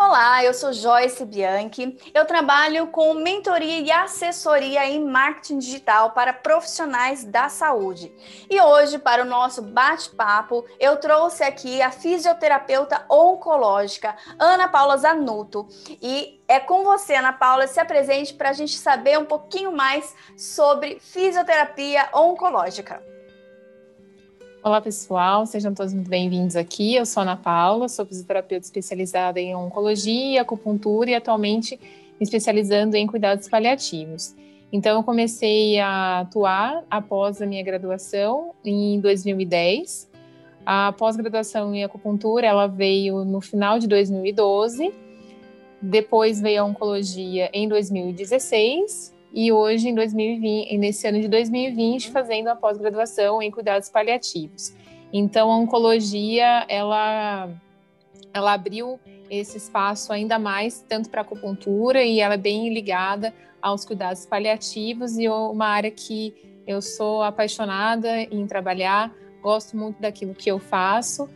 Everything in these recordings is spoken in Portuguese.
Olá, eu sou Joyce Bianchi. Eu trabalho com mentoria e assessoria em marketing digital para profissionais da saúde. E hoje, para o nosso bate-papo, eu trouxe aqui a fisioterapeuta oncológica Ana Paula Zanuto. E é com você, Ana Paula, se apresente para a gente saber um pouquinho mais sobre fisioterapia oncológica. Olá, pessoal, sejam todos muito bem-vindos aqui. Eu sou Ana Paula, sou fisioterapeuta especializada em oncologia, acupuntura e atualmente me especializando em cuidados paliativos. Então, eu comecei a atuar após a minha graduação em 2010. A pós-graduação em acupuntura, ela veio no final de 2012, depois veio a oncologia em 2016 e hoje, em 2020, nesse ano de 2020, fazendo a pós-graduação em cuidados paliativos. Então, a oncologia, ela abriu esse espaço ainda mais, tanto para a acupuntura, e ela é bem ligada aos cuidados paliativos, e é uma área que eu sou apaixonada em trabalhar, gosto muito daquilo que eu faço,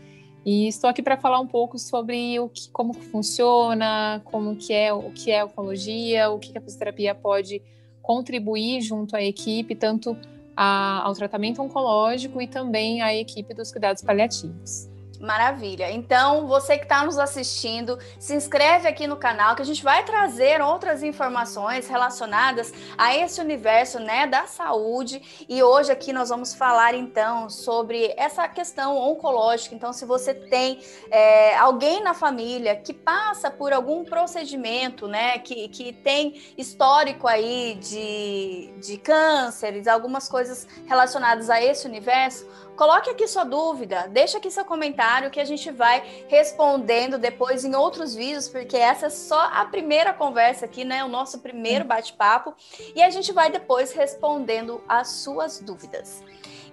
e estou aqui para falar um pouco sobre como funciona, o que é a oncologia, o que a fisioterapia pode contribuir junto à equipe, tanto ao tratamento oncológico e também à equipe dos cuidados paliativos. Maravilha. Então, você que está nos assistindo, se inscreve aqui no canal que a gente vai trazer outras informações relacionadas a esse universo, né, da saúde. E hoje aqui nós vamos falar então sobre essa questão oncológica. Então, se você tem alguém na família que passa por algum procedimento, né, que tem histórico aí de cânceres, algumas coisas relacionadas a esse universo, coloque aqui sua dúvida, deixa aqui seu comentário que a gente vai respondendo depois em outros vídeos, porque essa é só a primeira conversa aqui, né? O nosso primeiro bate-papo, e a gente vai depois respondendo as suas dúvidas.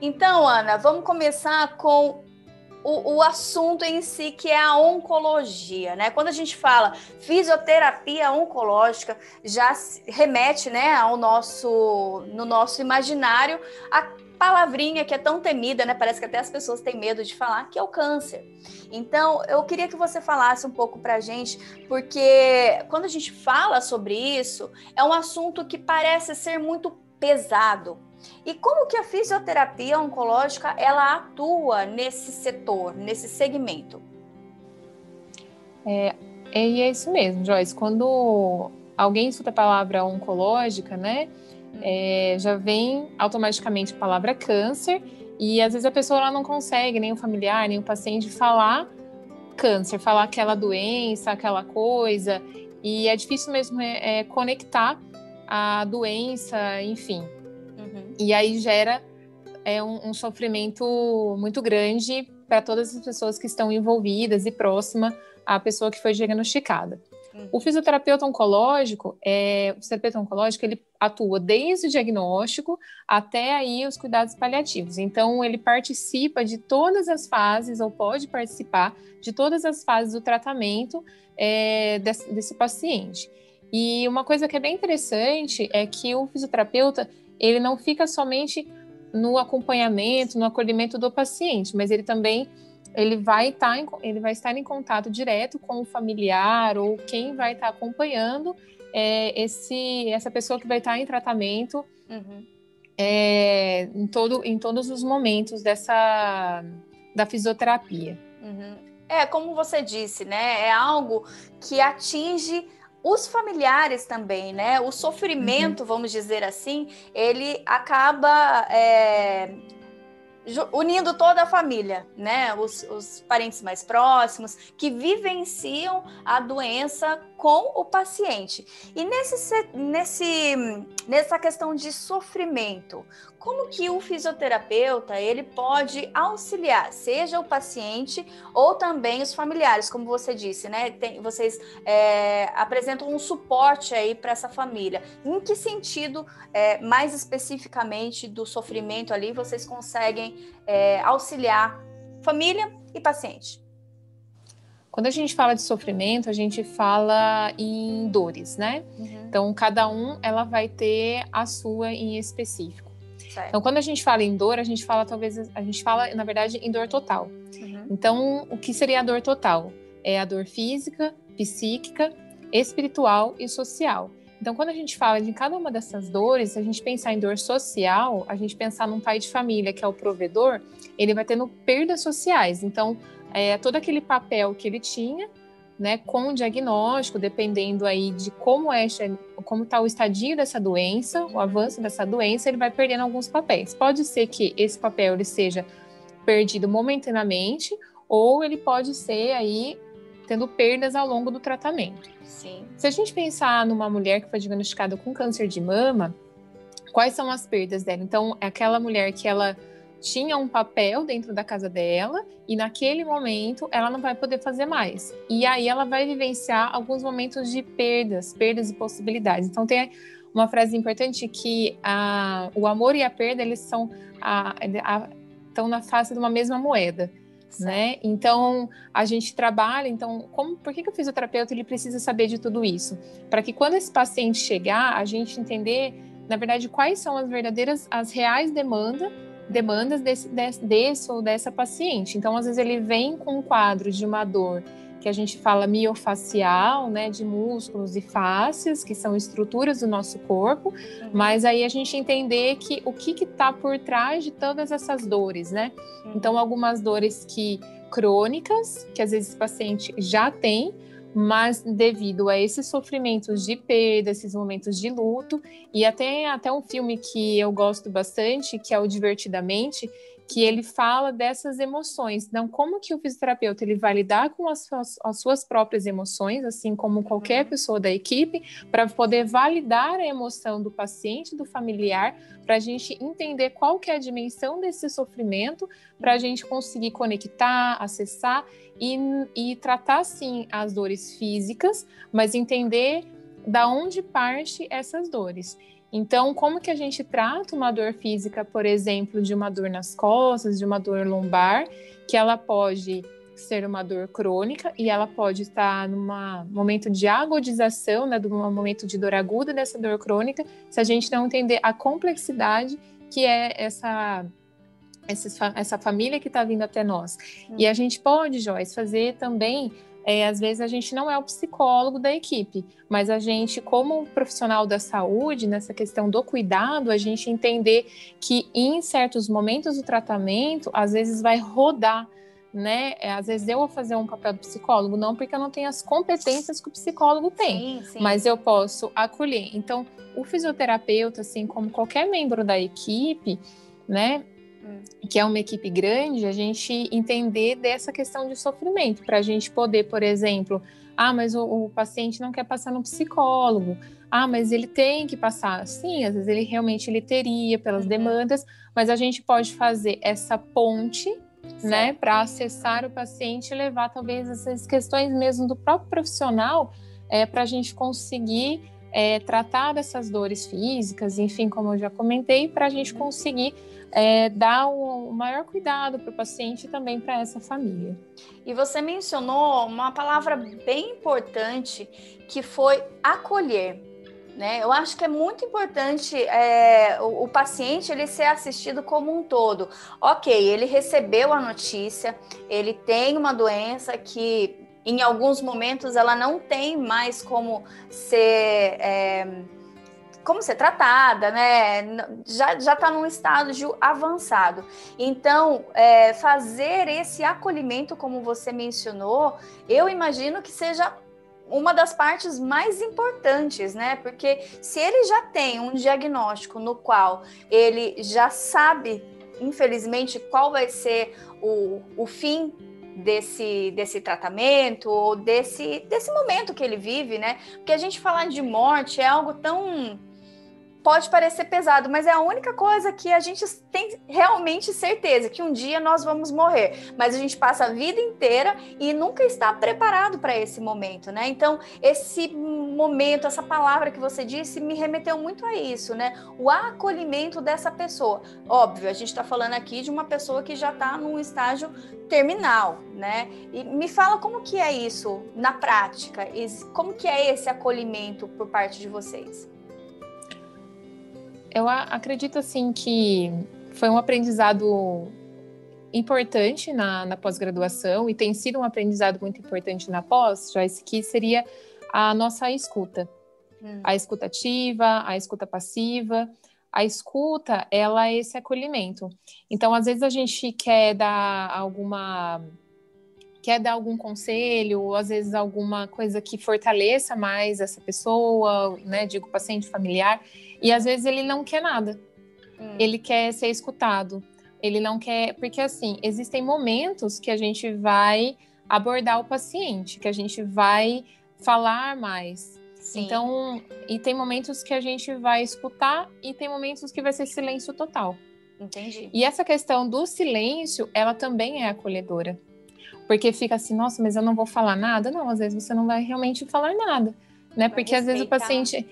Então, Ana, vamos começar com o assunto em si, que é a oncologia, né? Quando a gente fala fisioterapia oncológica, já remete, né, no nosso imaginário a palavrinha que é tão temida, né? Parece que até as pessoas têm medo de falar, que é o câncer. Então, eu queria que você falasse um pouco pra gente, porque quando a gente fala sobre isso, é um assunto que parece ser muito pesado. E como que a fisioterapia oncológica, ela atua nesse setor, nesse segmento? É isso mesmo, Joyce. Quando alguém escuta a palavra oncológica, né? Já vem automaticamente a palavra câncer, e às vezes a pessoa ela não consegue, nem o familiar, nem o paciente, falar câncer, falar aquela doença, aquela coisa, e é difícil mesmo conectar a doença, enfim. E aí gera um sofrimento muito grande para todas as pessoas que estão envolvidas e próxima à pessoa que foi diagnosticada. O fisioterapeuta oncológico, ele atua desde o diagnóstico até aí os cuidados paliativos. Então, ele participa de todas as fases, ou pode participar de todas as fases do tratamento desse paciente. E uma coisa que é bem interessante é que o fisioterapeuta, ele não fica somente no acompanhamento, no acolhimento do paciente, mas ele vai estar em contato direto com o familiar ou quem vai estar acompanhando essa pessoa que vai estar em tratamento em todos os momentos da fisioterapia. Como você disse, né? É algo que atinge os familiares também, né? O sofrimento, vamos dizer assim, ele acaba unindo toda a família, né? Os parentes mais próximos que vivenciam a doença com o paciente. E nessa questão de sofrimento, como que o fisioterapeuta ele pode auxiliar, seja o paciente ou também os familiares, como você disse, né? Vocês apresentam um suporte aí para essa família. Em que sentido, mais especificamente do sofrimento ali, vocês conseguem auxiliar família e paciente? Quando a gente fala de sofrimento, a gente fala em dores, né? Então, cada ela vai ter a sua em específico. Certo. Então, quando a gente fala em dor, a gente fala, na verdade, em dor total. Então, o que seria a dor total? É a dor física, psíquica, espiritual e social. Então, quando a gente fala de cada uma dessas dores, se a gente pensar em dor social, a gente pensar num pai de família que é o provedor, ele vai tendo perdas sociais. Então, todo aquele papel que ele tinha, né, com o diagnóstico, dependendo aí de como está o estadio dessa doença, o avanço dessa doença, ele vai perdendo alguns papéis. Pode ser que esse papel ele seja perdido momentaneamente, ou ele pode ser aí tendo perdas ao longo do tratamento. Sim. Se a gente pensar numa mulher que foi diagnosticada com câncer de mama, quais são as perdas dela? Então, é aquela mulher que ela tinha um papel dentro da casa dela e naquele momento ela não vai poder fazer mais. E aí ela vai vivenciar alguns momentos de perdas e possibilidades. Então, tem uma frase importante que o amor e a perda, eles estão na face de uma mesma moeda. Né? Então, a gente trabalha, por que o fisioterapeuta ele precisa saber de tudo isso? Para que quando esse paciente chegar, a gente entender, na verdade, quais são as reais demandas desse ou dessa paciente. Então, às vezes ele vem com um quadro de uma dor que a gente fala miofacial, né, de músculos e fáscias, que são estruturas do nosso corpo, mas aí a gente entender que o que está por trás de todas essas dores, né? Então, algumas dores crônicas, que às vezes o paciente já tem, mas devido a esses sofrimentos de perda, esses momentos de luto, e até um filme que eu gosto bastante, que é o Divertidamente, que ele fala dessas emoções. Então, como que o fisioterapeuta ele vai lidar com as suas próprias emoções, assim como qualquer pessoa da equipe, para poder validar a emoção do paciente, do familiar, para a gente entender qual que é a dimensão desse sofrimento, para a gente conseguir conectar, acessar e tratar, sim, as dores físicas, mas entender da onde parte essas dores. Então, como que a gente trata uma dor física, por exemplo, de uma dor nas costas, de uma dor lombar, que ela pode ser uma dor crônica e ela pode estar num momento de agudização, né, num momento de dor aguda dessa dor crônica, se a gente não entender a complexidade que é essa família que está vindo até nós. E a gente pode, Joyce, fazer também... às vezes a gente não é o psicólogo da equipe, mas a gente, como profissional da saúde, nessa questão do cuidado, a gente entender que em certos momentos do tratamento, às vezes vai rodar, né? Às vezes eu vou fazer um papel do psicólogo, não porque eu não tenho as competências que o psicólogo tem, sim. Mas eu posso acolher. Então, o fisioterapeuta, assim como qualquer membro da equipe, né? Que é uma equipe grande, a gente entender dessa questão de sofrimento, para a gente poder, por exemplo, mas o paciente não quer passar no psicólogo, mas ele tem que passar. Sim, às vezes ele realmente teria pelas demandas, mas a gente pode fazer essa ponte, né, para acessar o paciente e levar talvez essas questões mesmo do próprio profissional, para a gente conseguir tratar dessas dores físicas, enfim, como eu já comentei, para a gente conseguir dar o maior cuidado para o paciente e também para essa família. E você mencionou uma palavra bem importante, que foi acolher, né? Eu acho que é muito importante o paciente ele ser assistido como um todo. Ok, ele recebeu a notícia, ele tem uma doença que em alguns momentos ela não tem mais como ser tratada, né? Já está num estágio avançado. Então, fazer esse acolhimento, como você mencionou, eu imagino que seja uma das partes mais importantes, né? Porque se ele já tem um diagnóstico no qual ele já sabe, infelizmente, qual vai ser o fim desse tratamento ou desse momento que ele vive, né? Porque a gente falar de morte é algo tão... Pode parecer pesado, mas é a única coisa que a gente tem realmente certeza, que um dia nós vamos morrer. Mas a gente passa a vida inteira e nunca está preparado para esse momento, né? Então, esse momento, essa palavra que você disse, me remeteu muito a isso, né? O acolhimento dessa pessoa. Óbvio, a gente está falando aqui de uma pessoa que já está num estágio terminal, né? E me fala como que é isso na prática, como que é esse acolhimento por parte de vocês? Eu acredito, assim, que foi um aprendizado importante na pós-graduação e tem sido um aprendizado muito importante na pós, Joyce, que seria a nossa escuta. A escuta ativa, a escuta passiva. A escuta, ela é esse acolhimento. Então, às vezes a gente quer dar algum conselho, ou às vezes alguma coisa que fortaleça mais essa pessoa, né? Digo, paciente familiar, e às vezes ele não quer nada. Ele quer ser escutado. Ele não quer... Porque, assim, existem momentos que a gente vai abordar o paciente, que a gente vai falar mais. Sim. Então, e tem momentos que a gente vai escutar e tem momentos que vai ser silêncio total. Entendi. E essa questão do silêncio, ela também é acolhedora. Porque fica assim, nossa, mas eu não vou falar nada? Não, às vezes você não vai realmente falar nada, né? Porque às vezes o paciente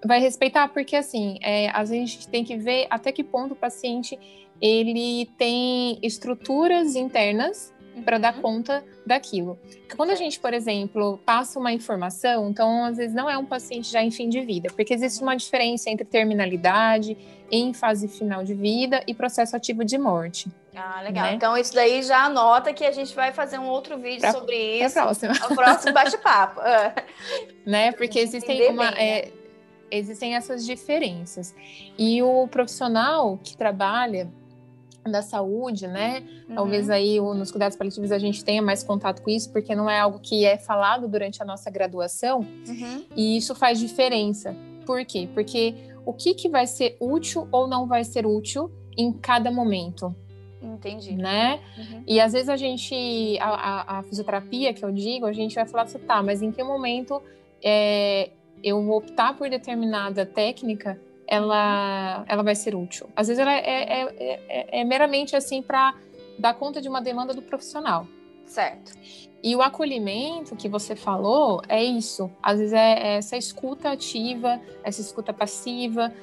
vai respeitar, porque assim, às vezes a gente tem que ver até que ponto o paciente, ele tem estruturas internas para dar conta daquilo. Quando a gente, por exemplo, passa uma informação, então às vezes não é um paciente já em fim de vida, porque existe uma diferença entre terminalidade, em fase final de vida e processo ativo de morte. Ah, legal. Né? Então isso daí já anota que a gente vai fazer um outro vídeo sobre isso. O próximo bate-papo. Né? Porque existem existem essas diferenças. E o profissional que trabalha da saúde, né? Talvez aí nos cuidados paliativos a gente tenha mais contato com isso, porque não é algo que é falado durante a nossa graduação, e isso faz diferença. Por quê? Porque o que vai ser útil ou não vai ser útil em cada momento. Entendi. Né? E às vezes a fisioterapia, que eu digo, a gente vai falar assim, tá, mas em que momento eu vou optar por determinada técnica, ela vai ser útil. Às vezes ela é meramente assim para dar conta de uma demanda do profissional. Certo. E o acolhimento que você falou é isso. Às vezes é essa escuta ativa, essa escuta passiva.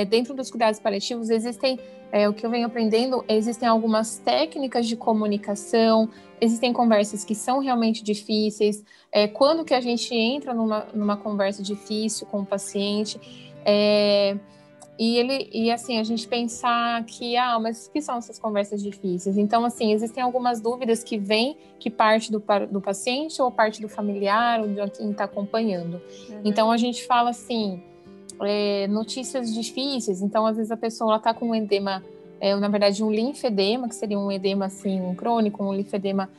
Dentro dos cuidados paliativos existem, o que eu venho aprendendo, existem algumas técnicas de comunicação, existem conversas que são realmente difíceis. Quando que a gente entra numa conversa difícil com o paciente, e assim, a gente pensar que, mas o que são essas conversas difíceis? Então, assim, existem algumas dúvidas que parte do paciente ou parte do familiar ou de quem está acompanhando. Então, a gente fala assim, notícias difíceis. Então, às vezes a pessoa está com um edema, na verdade, um linfedema, que seria um edema assim, crônico, um linfedema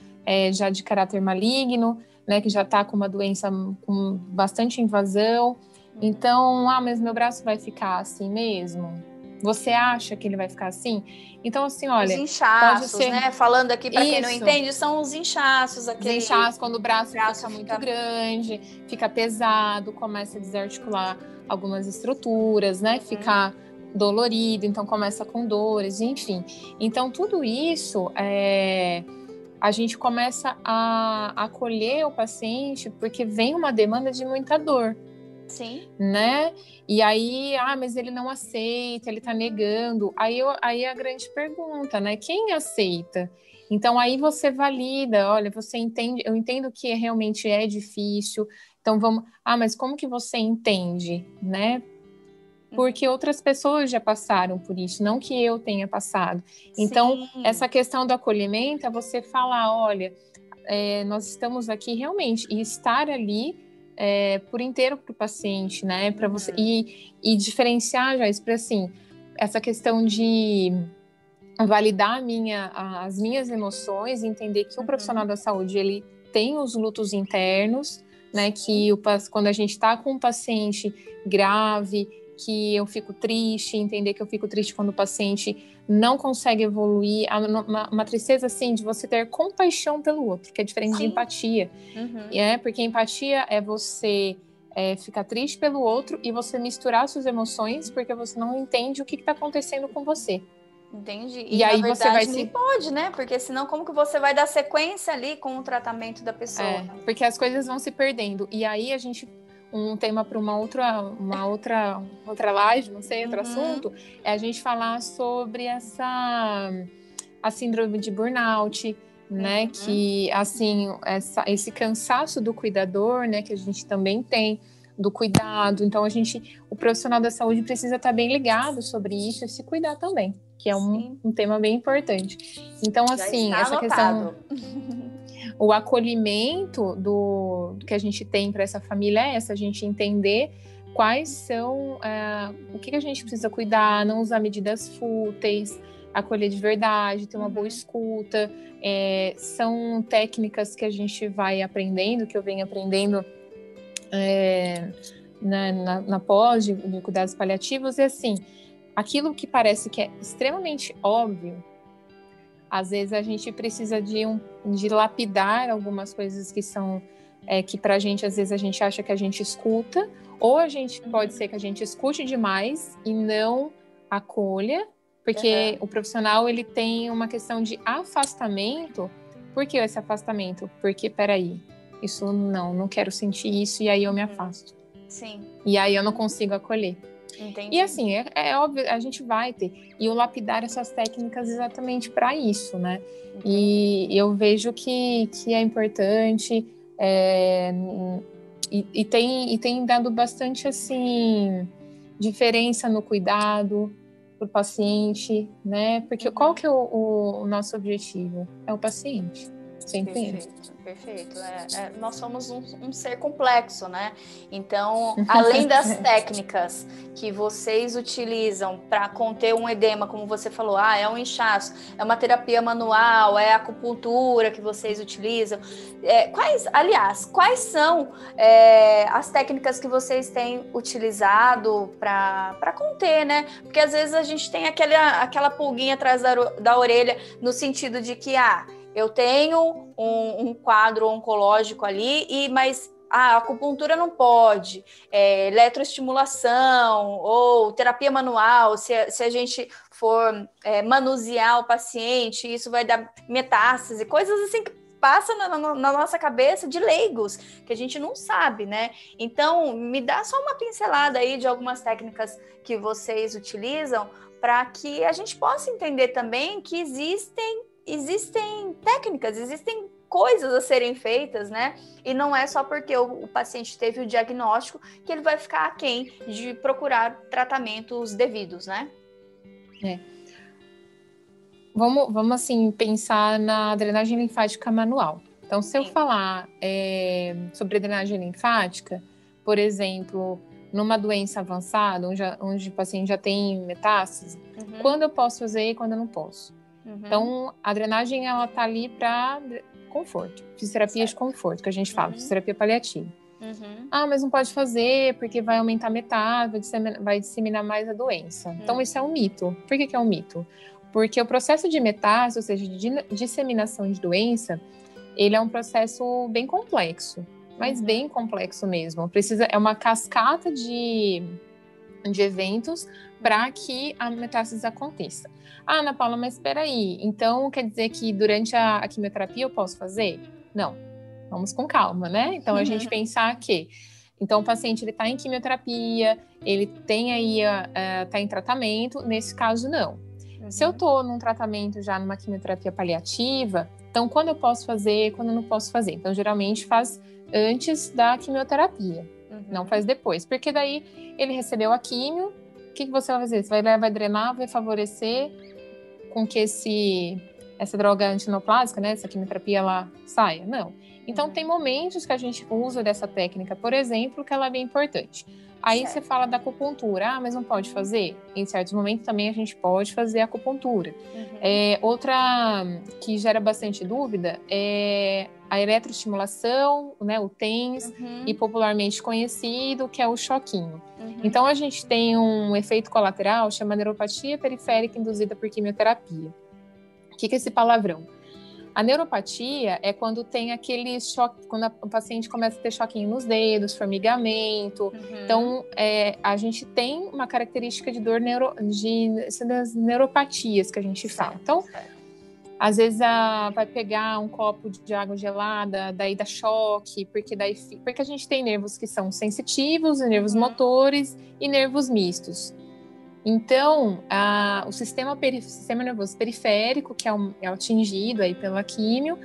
já de caráter maligno, né, que já está com uma doença com bastante invasão. Então, mas meu braço vai ficar assim mesmo? Você acha que ele vai ficar assim? Então, assim, olha... Os inchaços, pode ser... né? Falando aqui, para quem não entende, são os inchaços. Os inchaços, quando o braço fica muito grande, fica pesado, começa a desarticular algumas estruturas, né? Ficar dolorido, então começa com dores, enfim. Então, tudo isso... a gente começa a acolher o paciente porque vem uma demanda de muita dor. Sim. Né? E aí, mas ele não aceita, ele tá negando. Aí a grande pergunta, né? Quem aceita? Então aí você valida, olha, você entende, eu entendo que realmente é difícil. Então vamos, mas como que você entende, né? Porque outras pessoas já passaram por isso, não que eu tenha passado. Então, essa questão do acolhimento é você falar, olha, nós estamos aqui realmente, e estar ali por inteiro para o paciente, né? Para você e diferenciar já isso para assim, essa questão de validar as minhas emoções, entender que o profissional da saúde ele tem os lutos internos, né? Que quando a gente está com um paciente grave, que eu fico triste, entender que eu fico triste quando o paciente não consegue evoluir, uma tristeza assim de você ter compaixão pelo outro, que é diferente de empatia, porque empatia é você ficar triste pelo outro e você misturar suas emoções porque você não entende o que está acontecendo com você. Entendi. E aí verdade, você vai nem pode, né? Porque senão como que você vai dar sequência ali com o tratamento da pessoa? Porque as coisas vão se perdendo. E aí um tema para uma outra live, não sei, outro assunto, é a gente falar sobre a síndrome de burnout, né? Que, assim, esse cansaço do cuidador, né? Que a gente também tem. do cuidado. Então, o profissional da saúde precisa estar bem ligado sobre isso e se cuidar também, que é um tema bem importante. Então, assim, essa questão, o acolhimento que a gente tem para essa família é essa, a gente entender quais são, o que a gente precisa cuidar, não usar medidas fúteis, acolher de verdade, ter uma boa escuta. São técnicas que a gente vai aprendendo, que eu venho aprendendo na pós de cuidados paliativos, e assim, aquilo que parece que é extremamente óbvio, às vezes a gente precisa de lapidar algumas coisas que são, que pra gente, às vezes a gente acha que a gente escuta, ou pode ser que a gente escute demais e não acolha, porque o profissional, ele tem uma questão de afastamento. Por que esse afastamento? Porque, peraí, isso não quero sentir isso, e aí eu me afasto. Sim. E aí eu não consigo acolher. Entendi. E assim, é óbvio, a gente vai ter. E o lapidar essas técnicas exatamente para isso, né? E eu vejo que é importante, e tem dado bastante, assim, diferença no cuidado pro paciente, né? Porque qual que é o nosso objetivo? É o paciente. Sempre. Perfeito. Nós somos um ser complexo, né? Então, além das técnicas que vocês utilizam para conter um edema, como você falou, é um inchaço, é uma terapia manual, é a acupuntura que vocês utilizam. Quais são as técnicas que vocês têm utilizado para conter, né? Porque às vezes a gente tem aquela pulguinha atrás da orelha, no sentido de que, eu tenho um quadro oncológico ali, mas a acupuntura não pode, eletroestimulação ou terapia manual, se a gente for manusear o paciente, isso vai dar metástase, coisas assim que passam na nossa cabeça de leigos, que a gente não sabe, né? Então, me dá só uma pincelada aí de algumas técnicas que vocês utilizam para que a gente possa entender também que existem técnicas, existem coisas a serem feitas, né? E não é só porque o paciente teve o diagnóstico que ele vai ficar aquém de procurar tratamentos devidos, né? Vamos assim, pensar na drenagem linfática manual. Então, se eu falar sobre drenagem linfática, por exemplo, numa doença avançada, onde o paciente já tem metástase, quando eu posso fazer e quando eu não posso? Então, a drenagem, ela tá ali para conforto, fisioterapia de conforto, que a gente fala, fisioterapia paliativa. Mas não pode fazer porque vai aumentar a metástase, vai disseminar mais a doença. Então, isso é um mito. Por que é um mito? Porque o processo de metástase, ou seja, de disseminação de doença, ele é um processo bem complexo, mas bem complexo mesmo. É uma cascata de eventos para que a metástase aconteça. Ana Paula, mas espera aí, então quer dizer que durante a quimioterapia eu posso fazer? Não, vamos com calma, né? Então a gente pensar que então o paciente ele está em quimioterapia, ele tem aí está em tratamento, nesse caso não. Se eu estou num tratamento já numa quimioterapia paliativa, então quando eu posso fazer, quando eu não posso fazer? Então geralmente faz antes da quimioterapia, não faz depois, porque daí ele recebeu a quimio, o que você vai fazer? Você vai drenar, vai favorecer com que essa droga antinoplásica, né, essa quimioterapia, ela saia? Não. Então, tem momentos que a gente usa dessa técnica, por exemplo, que ela é bem importante. Aí você fala da acupuntura, mas não pode fazer? Em certos momentos também a gente pode fazer a acupuntura. Outra que gera bastante dúvida é a eletroestimulação, né, o TENS, e popularmente conhecido, que é o choquinho. Então, a gente tem um efeito colateral, chama neuropatia periférica induzida por quimioterapia. O que é esse palavrão? A neuropatia é quando tem aquele choque, quando o paciente começa a ter choquinho nos dedos, formigamento. Então, a gente tem uma característica de dor das neuropatias que a gente fala. Então, às vezes vai pegar um copo de água gelada, daí dá choque, porque a gente tem nervos que são sensitivos, nervos motores e nervos mistos. Então, o sistema nervoso periférico, que é atingido aí pela químio,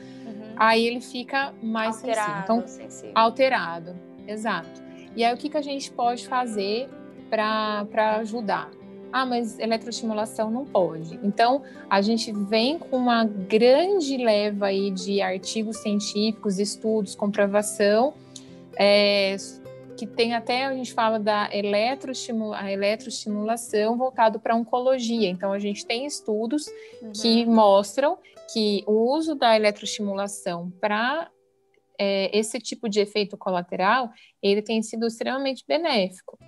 aí ele fica mais alterado, sensível. Então, alterado, exato. E aí, o que a gente pode fazer para ajudar? Ah, mas eletroestimulação não pode. Então, a gente vem com uma grande leva aí de artigos científicos, estudos, comprovação, que tem até, a gente fala da eletroestimulação voltado para oncologia. Então, a gente tem estudos que mostram que o uso da eletroestimulação para esse tipo de efeito colateral, ele tem sido extremamente benéfico.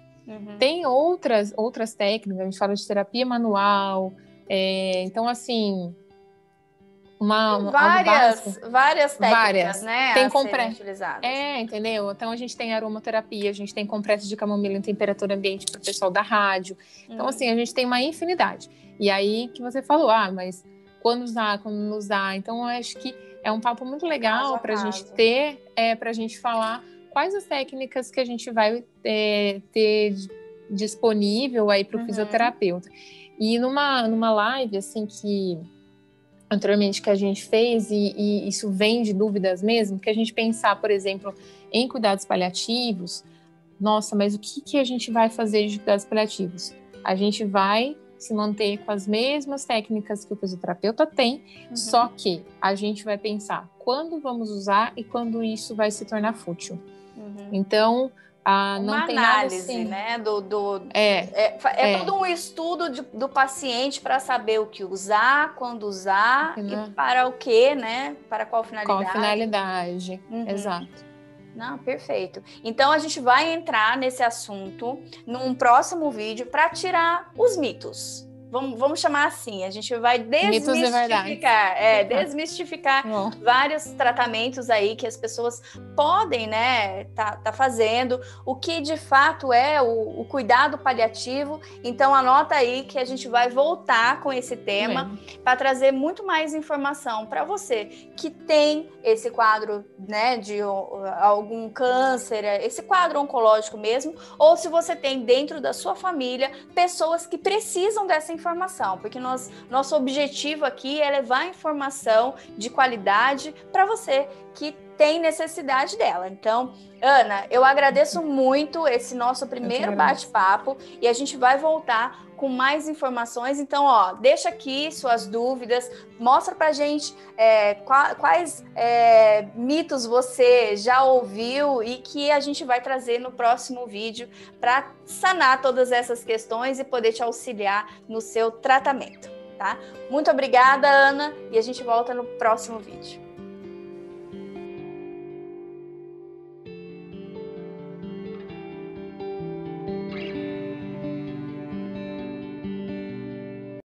Tem outras técnicas, a gente fala de terapia manual, então, assim, várias técnicas, né, tem a serem utilizadas. Entendeu? Então, a gente tem aromaterapia, a gente tem compressa de camomila em temperatura ambiente para o pessoal da rádio. Então, assim, a gente tem uma infinidade. E aí, que você falou, mas quando usar, quando não usar. Então, eu acho que é um papo muito legal para a gente ter, para a gente falar quais as técnicas que a gente vai ter disponível aí para o fisioterapeuta. E numa live, assim, que anteriormente que a gente fez, e isso vem de dúvidas mesmo, que a gente pensar, por exemplo, em cuidados paliativos, nossa, mas o que a gente vai fazer de cuidados paliativos? A gente vai se manter com as mesmas técnicas que o fisioterapeuta tem, só que a gente vai pensar quando vamos usar e quando isso vai se tornar fútil. Então, não tem análise, nada assim, né? Todo um estudo do paciente para saber o que usar, quando usar e para o que, né? Para qual finalidade. Qual finalidade, exato. Não, perfeito. Então, a gente vai entrar nesse assunto num próximo vídeo para tirar os mitos. Vamos chamar assim, a gente vai desmistificar vários tratamentos aí que as pessoas podem, né, tá fazendo, o que de fato é o cuidado paliativo. Então anota aí que a gente vai voltar com esse tema para trazer muito mais informação para você que tem esse quadro, né, de algum câncer, esse quadro oncológico mesmo, ou se você tem dentro da sua família pessoas que precisam dessa informação, porque nosso objetivo aqui é levar informação de qualidade para você que tem necessidade dela. Então, Ana, eu agradeço muito esse nosso primeiro bate-papo e a gente vai voltar com mais informações. Então, deixa aqui suas dúvidas, mostra pra gente quais mitos você já ouviu e que a gente vai trazer no próximo vídeo para sanar todas essas questões e poder te auxiliar no seu tratamento, tá? Muito obrigada, Ana, e a gente volta no próximo vídeo.